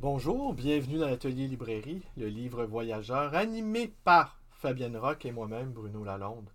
Bonjour, bienvenue dans l'Atelier Librairie, le livre voyageur animé par Fabienne Roch et moi-même, Bruno Lalonde.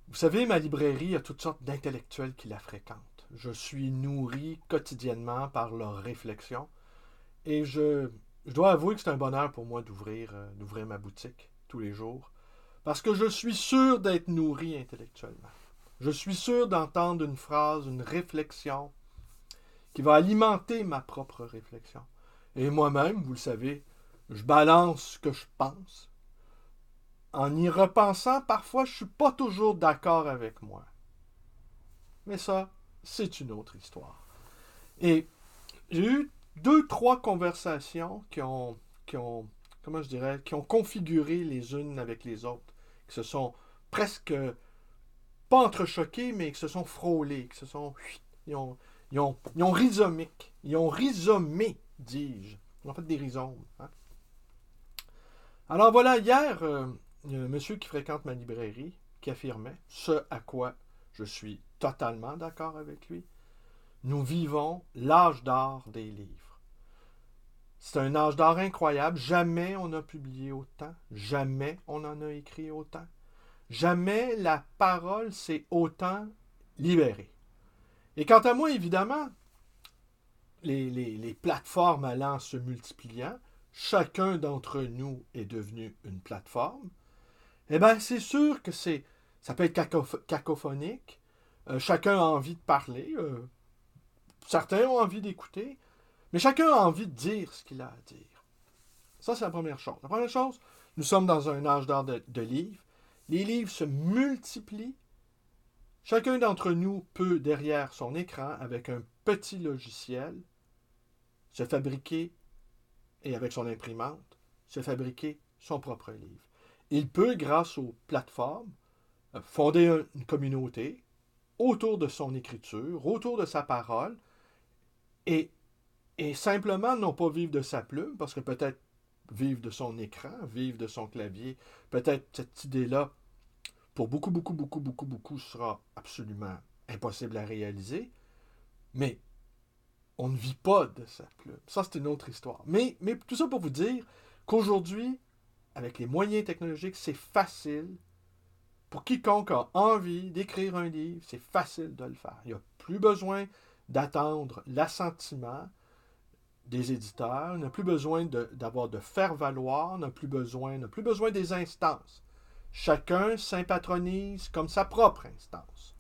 Vous savez, ma librairie a toutes sortes d'intellectuels qui la fréquentent. Je suis nourri quotidiennement par leurs réflexions et je dois avouer que c'est un bonheur pour moi d'ouvrir ma boutique tous les jours parce que je suis sûr d'être nourri intellectuellement. Je suis sûr d'entendre une phrase, une réflexion qui va alimenter ma propre réflexion. Et moi-même, vous le savez, je balance ce que je pense. En y repensant, parfois, je ne suis pas toujours d'accord avec moi. Mais ça, c'est une autre histoire. Et j'ai eu deux, trois conversations comment je dirais, qui ont configuré les unes avec les autres, qui se sont presque pas entrechoquées, mais qui se sont frôlées, qui se sont, ils ont rhizomique, ils ont rhizomé, dis-je. Ils ont fait des rhizomes. Hein? Alors voilà, hier, il y a un monsieur qui fréquente ma librairie qui affirmait, ce à quoi je suis totalement d'accord avec lui, nous vivons l'âge d'or des livres. C'est un âge d'or incroyable. Jamais on a publié autant. Jamais on en a écrit autant. Jamais la parole s'est autant libérée. Et quant à moi, évidemment, les plateformes allant se multipliant, chacun d'entre nous est devenu une plateforme, eh bien, c'est sûr que ça peut être cacophonique. Chacun a envie de parler. Certains ont envie d'écouter. Mais chacun a envie de dire ce qu'il a à dire. Ça, c'est la première chose. La première chose, nous sommes dans un âge d'or de livres. Les livres se multiplient. Chacun d'entre nous peut, derrière son écran, avec un petit logiciel, se fabriquer, et avec son imprimante, se fabriquer son propre livre. Il peut, grâce aux plateformes, fonder une communauté autour de son écriture, autour de sa parole, et, et simplement non pas vivre de sa plume, parce que peut-être vivre de son écran, vivre de son clavier, peut-être cette idée-là, pour beaucoup, sera absolument impossible à réaliser, mais on ne vit pas de sa plume. Ça, c'est une autre histoire. Mais tout ça pour vous dire qu'aujourd'hui, avec les moyens technologiques, c'est facile. Pour quiconque a envie d'écrire un livre, c'est facile de le faire. Il n'y a plus besoin d'attendre l'assentiment des éditeurs, il n'a plus besoin d'avoir de faire valoir, n'a plus besoin des instances. Chacun s'impatronise comme sa propre instance.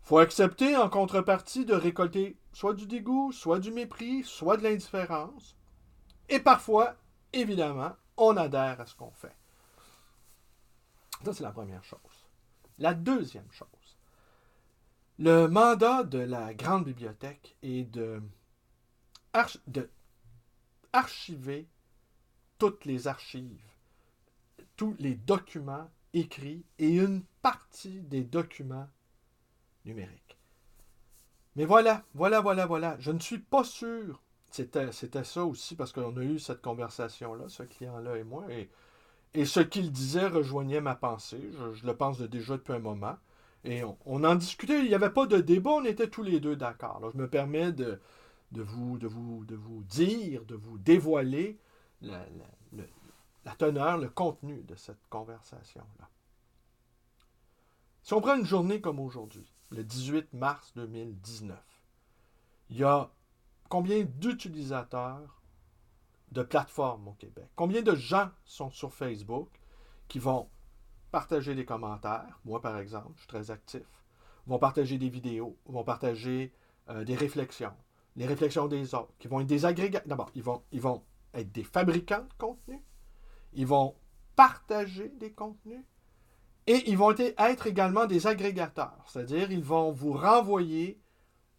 Il faut accepter en contrepartie de récolter soit du dégoût, soit du mépris, soit de l'indifférence. Et parfois, évidemment, on adhère à ce qu'on fait. Ça, c'est la première chose. La deuxième chose, le mandat de la grande bibliothèque est de archiver toutes les archives, tous les documents écrits et une partie des documents numériques. Mais voilà. Je ne suis pas sûr. C'était ça aussi parce qu'on a eu cette conversation-là, ce client-là et moi, et ce qu'il disait rejoignait ma pensée. Je le pense déjà depuis un moment. Et on en discutait, il n'y avait pas de débat, on était tous les deux d'accord. Alors, je me permets de vous dire, de vous dévoiler la teneur, le contenu de cette conversation-là. Si on prend une journée comme aujourd'hui, le 18 mars 2019, il y a combien d'utilisateurs de plateformes au Québec? Combien de gens sont sur Facebook qui vont partager des commentaires? Moi, par exemple, je suis très actif. Vont partager des vidéos, vont partager des réflexions, les réflexions des autres, qui vont être des agrégateurs. D'abord, ils vont être des fabricants de contenu, ils vont partager des contenus, et ils vont être également des agrégateurs, c'est-à-dire ils vont vous renvoyer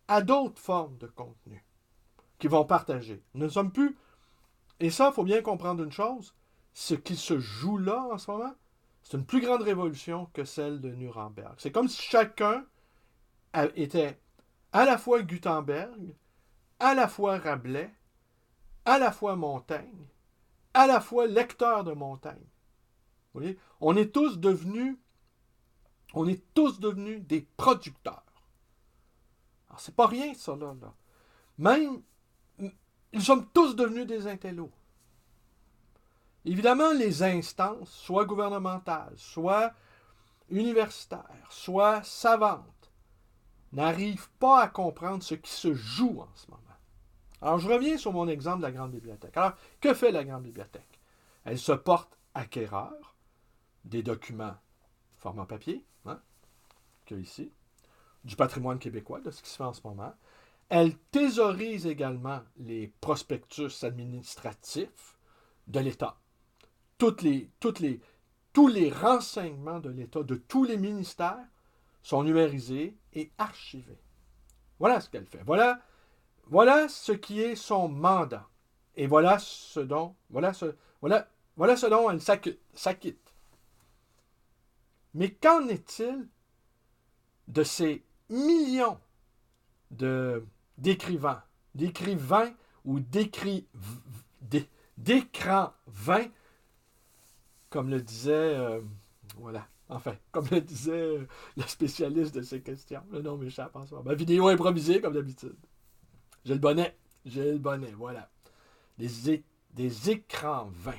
à d'autres formes de contenu qu'ils vont partager. Nous ne sommes plus... Et ça, il faut bien comprendre une chose, ce qui se joue là en ce moment, c'est une plus grande révolution que celle de Nuremberg. C'est comme si chacun était à la fois Gutenberg, à la fois Rabelais, à la fois Montaigne, à la fois lecteur de Montaigne. Vous voyez? On est tous devenus des producteurs. Alors, c'est pas rien, ça, là. Même, Ils sommes tous devenus des intellos. Évidemment, les instances, soit gouvernementales, soit universitaires, soit savantes, n'arrivent pas à comprendre ce qui se joue en ce moment. Alors, je reviens sur mon exemple de la Grande Bibliothèque. Alors, que fait la Grande Bibliothèque? Elle se porte acquéreur des documents format papier, que ici, du patrimoine québécois, de ce qui se fait en ce moment. Elle thésaurise également les prospectus administratifs de l'État. Tous les renseignements de l'État, de tous les ministères, sont numérisés et archivés. Voilà ce qu'elle fait. Voilà ce qui est son mandat. Et voilà ce dont elle s'acquitte. Mais qu'en est-il de ces millions d'écrivains ou d'écrans 20, comme le disait, comme le disait le spécialiste de ces questions. Le nom m'échappe en ce moment. Vidéo improvisée, comme d'habitude. J'ai le bonnet, voilà. Des écrans 20.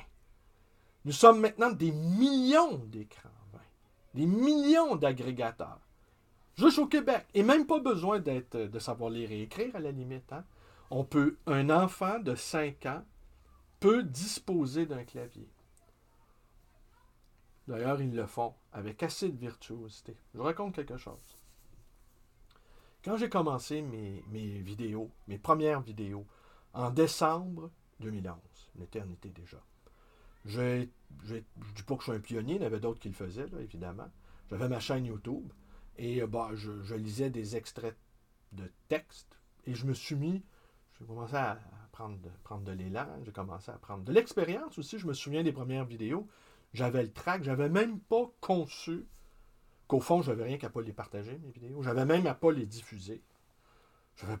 Nous sommes maintenant des millions d'écrans 20. Des millions d'agrégateurs. Juste au Québec. Et même pas besoin de savoir lire et écrire, à la limite. Un enfant de 5 ans peut disposer d'un clavier. D'ailleurs, ils le font avec assez de virtuosité. Je vous raconte quelque chose. Quand j'ai commencé mes vidéos, mes premières vidéos, en décembre 2011, une éternité déjà, je ne dis pas que je suis un pionnier, il y en avait d'autres qui le faisaient, là, évidemment. J'avais ma chaîne YouTube et je lisais des extraits de texte et j'ai commencé à prendre de l'élan, j'ai commencé à prendre de l'expérience aussi. Je me souviens des premières vidéos, j'avais le trac, j'avais même pas conçu qu'au fond, je n'avais rien qu'à pas les partager, mes vidéos. J'avais même à pas les diffuser. Je n'avais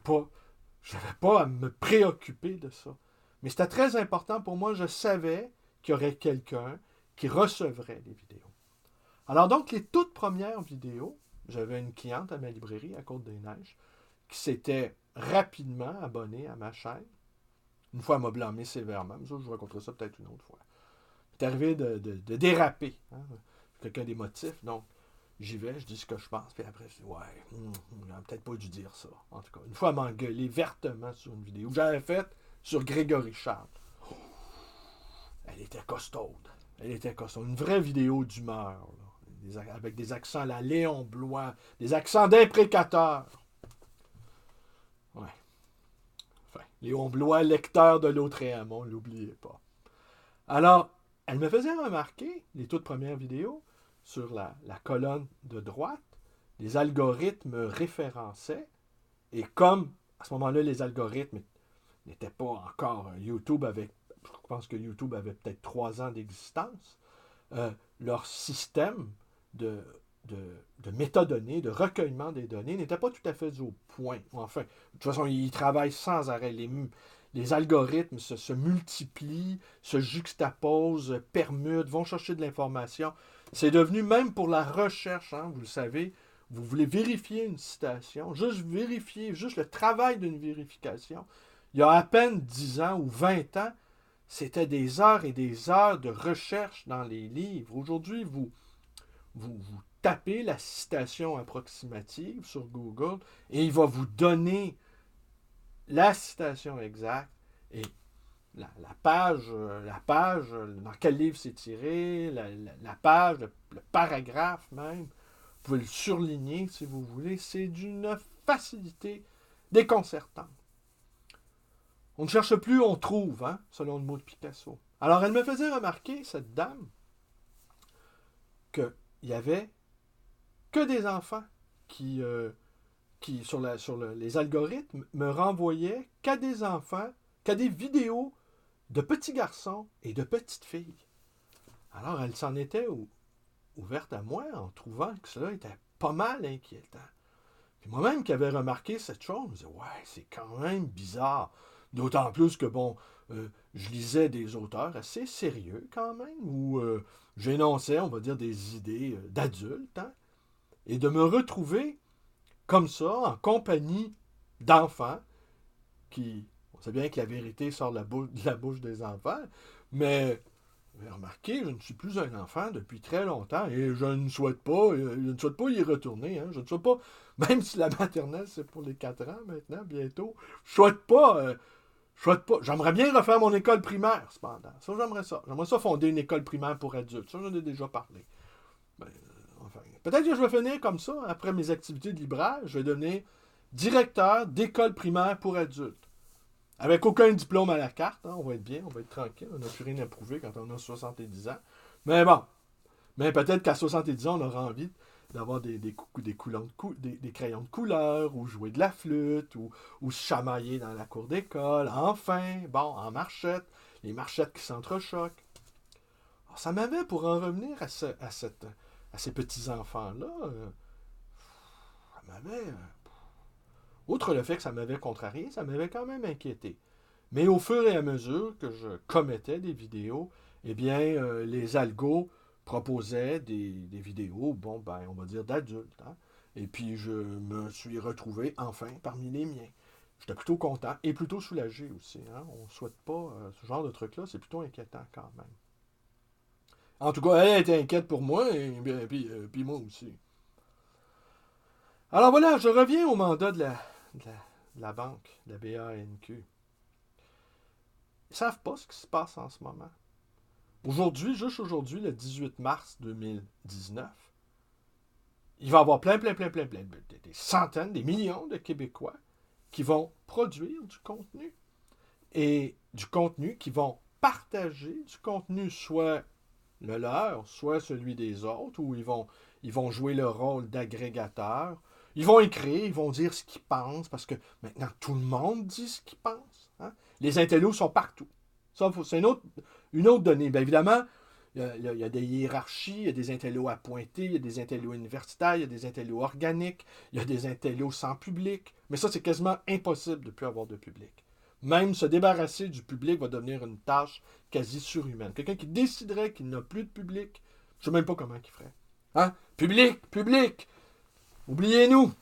pas à me préoccuper de ça. Mais c'était très important pour moi. Je savais qu'il y aurait quelqu'un qui recevrait les vidéos. Alors donc, les toutes premières vidéos, j'avais une cliente à ma librairie à Côte-des-Neiges qui s'était rapidement abonnée à ma chaîne. Une fois, elle m'a blâmé sévèrement. Mais ça, je vous raconterai ça peut-être une autre fois. C'est arrivé de déraper. Quelqu'un des motifs. Donc, j'y vais, je dis ce que je pense, puis après, je dis, on n'a peut-être pas dû dire ça. En tout cas, une fois, elle m'a engueulé vertement sur une vidéo que j'avais faite sur Grégory Charles. Elle était costaude. Une vraie vidéo d'humeur, avec des accents à la Léon Blois, des accents d'imprécateur. Ouais. Enfin, Léon Blois, lecteur de Lautréamont, l'oubliez pas. Alors, elle me faisait remarquer, les toutes premières vidéos, sur la colonne de droite, les algorithmes référençaient, et comme à ce moment-là, les algorithmes n'étaient pas encore YouTube je pense que YouTube avait peut-être 3 ans d'existence, leur système de métadonnées, de recueillement des données n'était pas tout à fait au point. Enfin, de toute façon, ils travaillent sans arrêt. Les algorithmes se multiplient, se juxtaposent, permutent, vont chercher de l'information. C'est devenu, même pour la recherche, vous le savez, vous voulez vérifier une citation, juste le travail d'une vérification. Il y a à peine 10 ans ou 20 ans, c'était des heures et des heures de recherche dans les livres. Aujourd'hui, vous tapez la citation approximative sur Google et il va vous donner la citation exacte et la page, dans quel livre c'est tiré, la page, le paragraphe même. Vous pouvez le surligner si vous voulez. C'est d'une facilité déconcertante. On ne cherche plus, on trouve, selon le mot de Picasso. Alors, elle me faisait remarquer, cette dame, qu'il n'y avait que des enfants qui sur les algorithmes, me renvoyaient qu'à des enfants, qu'à des vidéos de petits garçons et de petites filles. Alors, elle s'en était ouverte à moi en trouvant que cela était pas mal inquiétant. Puis moi-même qui avais remarqué cette chose, je me disais, c'est quand même bizarre. D'autant plus que, je lisais des auteurs assez sérieux quand même, où j'énonçais, on va dire, des idées d'adultes, et de me retrouver comme ça, en compagnie d'enfants qui, On sait bien que la vérité sort de la bouche des enfants, mais remarquez, je ne suis plus un enfant depuis très longtemps et je ne souhaite pas y retourner. Hein. Je ne souhaite pas, même si la maternelle c'est pour les 4 ans maintenant, bientôt, je souhaite pas. J'aimerais bien refaire mon école primaire, cependant. Ça, j'aimerais ça. J'aimerais ça fonder une école primaire pour adultes. Ça, j'en ai déjà parlé. Ben, enfin, peut-être que je vais finir comme ça. Après mes activités de libraire, je vais devenir directeur d'école primaire pour adultes. Avec aucun diplôme à la carte. Hein, on va être bien, on va être tranquille. On n'a plus rien à prouver quand on a 70 ans. Mais bon. Mais peut-être qu'à 70 ans, on aura envie d'avoir des crayons de couleur, ou jouer de la flûte, ou se chamailler dans la cour d'école. Enfin, bon, en marchette, les marchettes qui s'entrechoquent. Alors, ça m'avait, pour en revenir à ces petits-enfants-là, ça m'avait... outre le fait que ça m'avait contrarié, ça m'avait quand même inquiété. Mais au fur et à mesure que je commettais des vidéos, eh bien, les algos proposaient des vidéos, bon, ben, on va dire d'adultes. Hein? Et puis, je me suis retrouvé, enfin, parmi les miens. J'étais plutôt content et plutôt soulagé aussi. Hein? On ne souhaite pas ce genre de truc-là, c'est plutôt inquiétant quand même. En tout cas, elle était inquiète pour moi, et puis moi aussi. Alors voilà, je reviens au mandat de la banque, de la BANQ. Ils ne savent pas ce qui se passe en ce moment. Aujourd'hui, juste aujourd'hui, le 18 mars 2019, il va y avoir plein, des centaines, des millions de Québécois qui vont produire du contenu. Et du contenu qui vont partager du contenu, soit le leur, soit celui des autres, où ils vont jouer le rôle d'agrégateur. Ils vont écrire, ils vont dire ce qu'ils pensent, parce que maintenant, tout le monde dit ce qu'il pense. Hein? Les intellos sont partout. Ça, c'est une autre donnée. Bien évidemment, il y a des hiérarchies, il y a des intellos à pointer, il y a des intellos universitaires, il y a des intellos organiques, il y a des intellos sans public. Mais ça, c'est quasiment impossible de ne plus avoir de public. Même se débarrasser du public va devenir une tâche quasi surhumaine. Quelqu'un qui déciderait qu'il n'a plus de public, je ne sais même pas comment il ferait. Hein? Public! Oubliez-nous!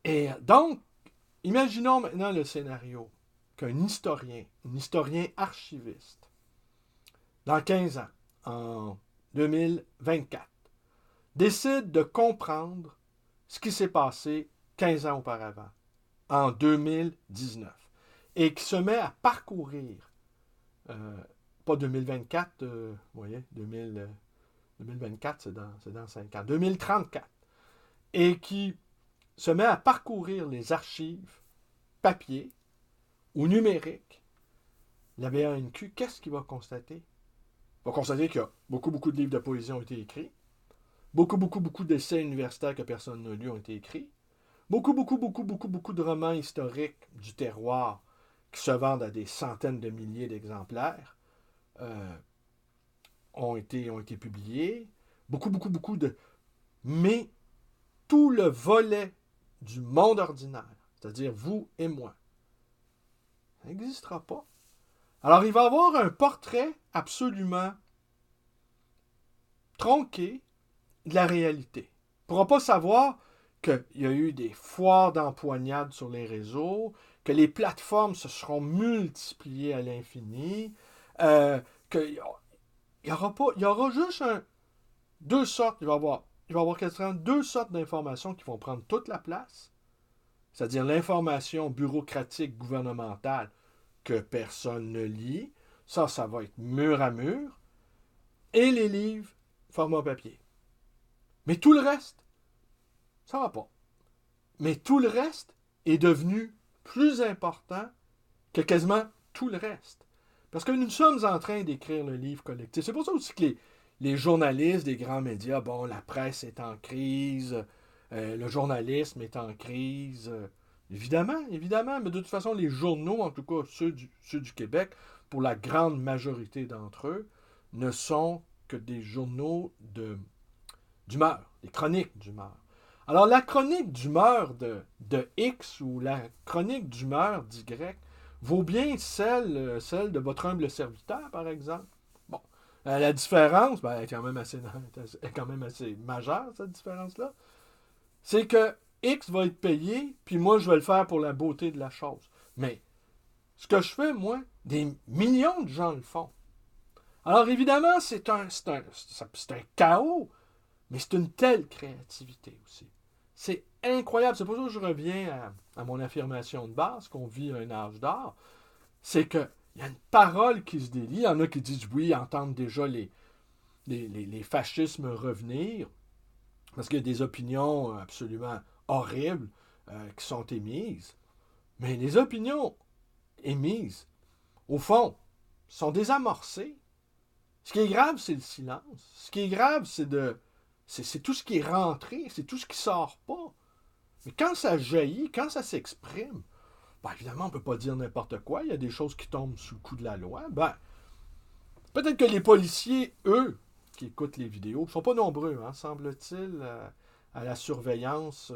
Et donc, imaginons maintenant le scénario qu'un historien archiviste, dans 15 ans, en 2024, décide de comprendre ce qui s'est passé 15 ans auparavant, en 2019, et qui se met à parcourir, pas 2024, vous voyez, 2024, c'est dans 5 ans, 2034, et qui se met à parcourir les archives papier ou numériques, la BANQ, qu'est-ce qu'il va constater? Il va constater qu'il y a beaucoup de livres de poésie ont été écrits, beaucoup d'essais universitaires que personne n'a lus ont été écrits, beaucoup de romans historiques du terroir qui se vendent à des centaines de milliers d'exemplaires ont été publiés, beaucoup de... Mais tout le volet du monde ordinaire, c'est-à-dire vous et moi, ça n'existera pas. Alors, il va y avoir un portrait absolument tronqué de la réalité. On ne pourra pas savoir qu'il y a eu des foires d'empoignade sur les réseaux, que les plateformes se seront multipliées à l'infini, qu'il y aura juste deux sortes, il va y avoir quasiment deux sortes d'informations qui vont prendre toute la place, c'est-à-dire l'information bureaucratique gouvernementale que personne ne lit, ça va être mur à mur, et les livres format papier. Mais tout le reste, ça va pas. Mais tout le reste est devenu plus important que quasiment tout le reste. Parce que nous sommes en train d'écrire le livre collectif. C'est pour ça aussi que les journalistes des grands médias, bon, la presse est en crise, le journalisme est en crise. Évidemment, mais de toute façon, les journaux, en tout cas ceux du Québec, pour la grande majorité d'entre eux, ne sont que des journaux d'humeur, des chroniques d'humeur. Alors, la chronique d'humeur de X ou la chronique d'humeur d'Y vaut bien celle de votre humble serviteur, par exemple. Bon, la différence, elle est quand même assez majeure, cette différence-là. C'est que X va être payé, puis moi, je vais le faire pour la beauté de la chose. Mais ce que je fais, moi, des millions de gens le font. Alors évidemment, c'est un chaos, mais c'est une telle créativité aussi. C'est incroyable. C'est pour ça que je reviens à mon affirmation de base, qu'on vit un âge d'or. C'est qu'il y a une parole qui se délie. Il y en a qui disent oui, entendre déjà les fascismes revenir, parce qu'il y a des opinions absolument horribles qui sont émises. Mais les opinions émises, au fond, sont désamorcées. Ce qui est grave, c'est le silence. Ce qui est grave, c'est tout ce qui est rentré, c'est tout ce qui sort pas. Mais quand ça jaillit, quand ça s'exprime, ben évidemment, on ne peut pas dire n'importe quoi. Il y a des choses qui tombent sous le coup de la loi. Ben, peut-être que les policiers, eux, qui écoutent les vidéos, ne sont pas nombreux, hein, semble-t-il, à la surveillance,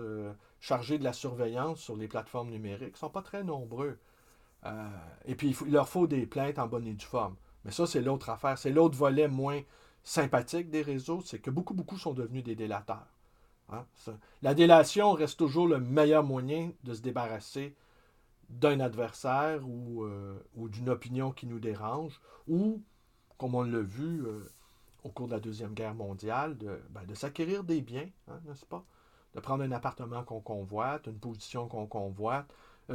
chargés de la surveillance sur les plateformes numériques, ne sont pas très nombreux. Et puis, il leur faut des plaintes en bonne et due forme. Mais ça, c'est l'autre affaire. C'est l'autre volet moins sympathique des réseaux, c'est que beaucoup sont devenus des délateurs. Hein? La délation reste toujours le meilleur moyen de se débarrasser d'un adversaire ou d'une opinion qui nous dérange, ou, comme on l'a vu au cours de la Deuxième Guerre mondiale, de s'acquérir des biens, hein, n'est-ce pas? De prendre un appartement qu'on convoite, une position qu'on convoite,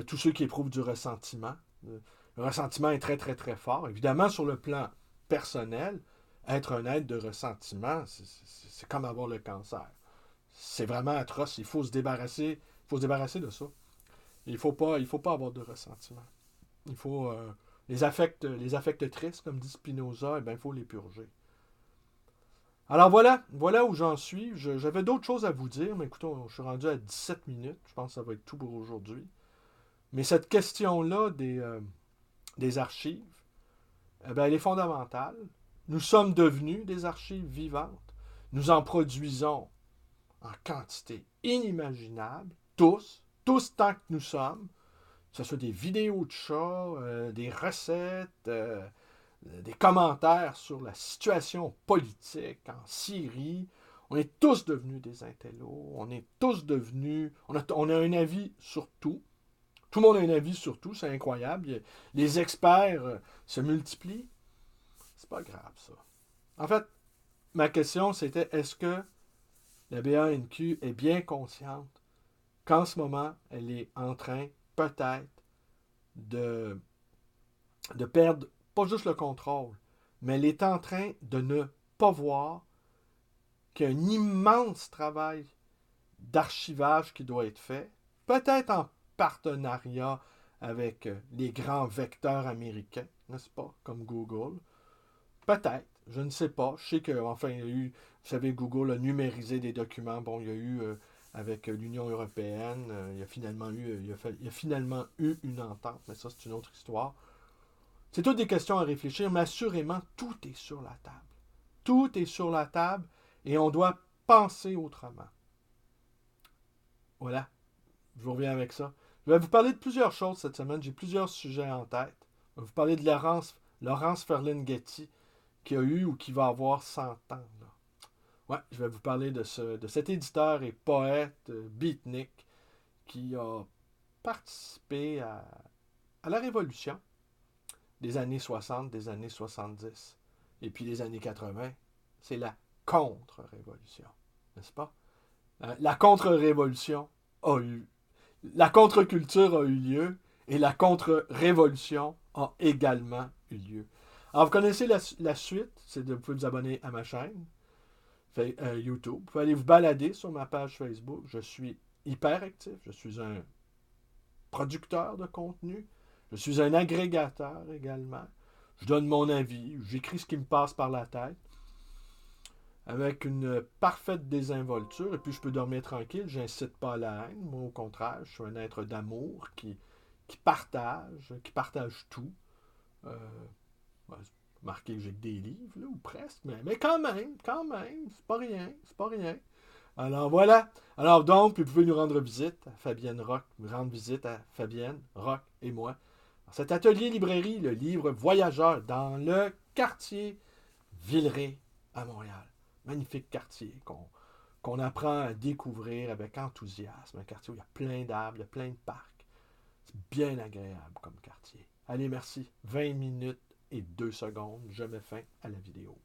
tous ceux qui éprouvent du ressentiment. Le ressentiment est très, très, très fort. Évidemment, sur le plan personnel, être un être de ressentiment, c'est comme avoir le cancer. C'est vraiment atroce. Il faut se débarrasser de ça. Il ne faut pas avoir de ressentiment. Il faut les affects tristes, comme dit Spinoza, il faut les purger. Alors voilà où j'en suis. J'avais d'autres choses à vous dire, mais écoutez, je suis rendu à 17 minutes. Je pense que ça va être tout pour aujourd'hui. Mais cette question-là des archives, elle est fondamentale. Nous sommes devenus des archives vivantes. Nous en produisons en quantité inimaginable, tous tant que nous sommes, que ce soit des vidéos de chats, des recettes, des commentaires sur la situation politique en Syrie. On est tous devenus des intellos, on est tous devenus... On a un avis sur tout. Tout le monde a un avis sur tout, c'est incroyable. Les experts se multiplient. C'est pas grave, ça. En fait, ma question, c'était, est-ce que la BANQ est bien consciente qu'en ce moment, elle est en train, peut-être, de perdre pas juste le contrôle, mais elle est en train de ne pas voir qu'il y a un immense travail d'archivage qui doit être fait, peut-être en partenariat avec les grands vecteurs américains, n'est-ce pas, comme Google. Peut-être, je ne sais pas. Je sais qu'enfin, il y a eu, vous savez, Google a numérisé des documents. Bon, il y a eu, avec l'Union européenne, il y a finalement eu une entente, mais ça, c'est une autre histoire. C'est toutes des questions à réfléchir, mais assurément, tout est sur la table. Tout est sur la table et on doit penser autrement. Voilà, je vous reviens avec ça. Je vais vous parler de plusieurs choses cette semaine. J'ai plusieurs sujets en tête. Je vais vous parler de Laurence Ferlinghetti, qui a eu ou qui va avoir 100 ans. Là. Ouais, je vais vous parler de cet éditeur et poète beatnik qui a participé à la Révolution des années 60, des années 70. Et puis les années 80, c'est la contre-révolution, n'est-ce pas? La contre-révolution a eu... La contre-culture a eu lieu et la contre-révolution a également eu lieu. Alors, vous connaissez la suite, vous pouvez vous abonner à ma chaîne YouTube. Vous pouvez aller vous balader sur ma page Facebook. Je suis hyper actif. Je suis un producteur de contenu. Je suis un agrégateur également. Je donne mon avis. J'écris ce qui me passe par la tête. Avec une parfaite désinvolture. Et puis, je peux dormir tranquille. Je n'incite pas à la haine. Moi, au contraire, je suis un être d'amour qui partage tout. Marqué que j'ai que des livres, là, ou presque, mais quand même, c'est pas rien. Alors voilà. Alors donc, vous pouvez nous rendre visite à Fabienne Rock, rendre visite à Fabienne Rock et moi. Dans cet atelier librairie, le livre Voyageur, dans le quartier Villeray à Montréal. Magnifique quartier qu'on apprend à découvrir avec enthousiasme. Un quartier où il y a plein d'arbres, il y a plein de parcs. C'est bien agréable comme quartier. Allez, merci. 20 minutes et 2 secondes. Je mets fin à la vidéo.